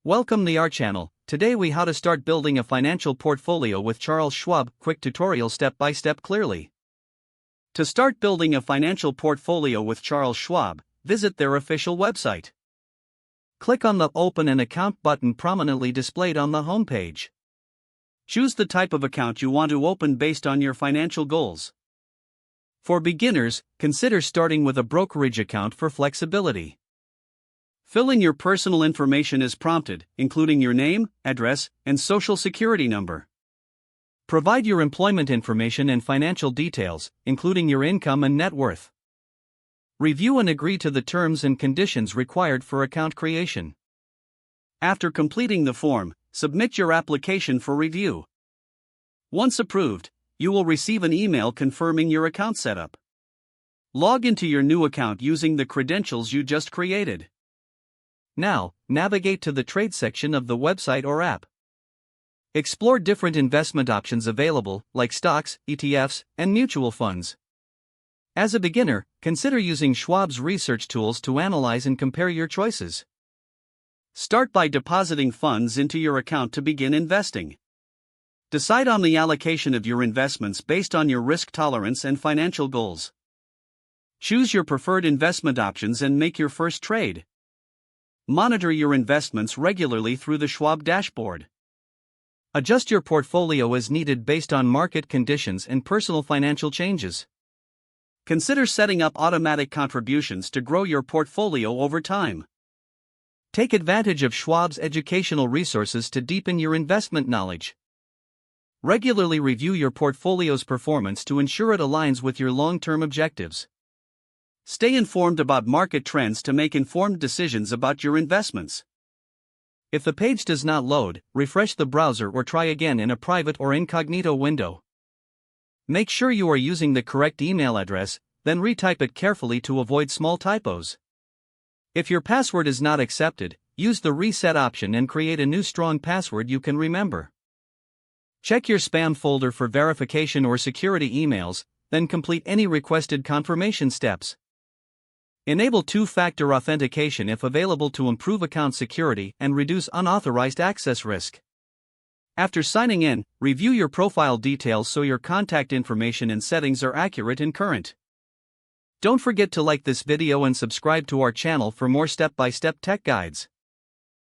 Welcome to our channel. Today we how to start building a financial portfolio with Charles Schwab. Quick tutorial step by step clearly. To start building a financial portfolio with Charles Schwab, visit their official website. Click on the Open an Account button prominently displayed on the homepage. Choose the type of account you want to open based on your financial goals. For beginners, consider starting with a brokerage account for flexibility. Fill in your personal information as prompted, including your name, address, and social security number. Provide your employment information and financial details, including your income and net worth. Review and agree to the terms and conditions required for account creation. After completing the form, submit your application for review. Once approved, you will receive an email confirming your account setup. Log into your new account using the credentials you just created. Now, navigate to the trade section of the website or app. Explore different investment options available, like stocks, ETFs, and mutual funds. As a beginner, consider using Schwab's research tools to analyze and compare your choices. Start by depositing funds into your account to begin investing. Decide on the allocation of your investments based on your risk tolerance and financial goals. Choose your preferred investment options and make your first trade. Monitor your investments regularly through the Schwab dashboard. Adjust your portfolio as needed based on market conditions and personal financial changes. Consider setting up automatic contributions to grow your portfolio over time. Take advantage of Schwab's educational resources to deepen your investment knowledge. Regularly review your portfolio's performance to ensure it aligns with your long-term objectives. Stay informed about market trends to make informed decisions about your investments. If the page does not load, refresh the browser or try again in a private or incognito window. Make sure you are using the correct email address, then retype it carefully to avoid small typos. If your password is not accepted, use the reset option and create a new strong password you can remember. Check your spam folder for verification or security emails, then complete any requested confirmation steps. Enable two-factor authentication if available to improve account security and reduce unauthorized access risk. After signing in, review your profile details so your contact information and settings are accurate and current. Don't forget to like this video and subscribe to our channel for more step-by-step tech guides.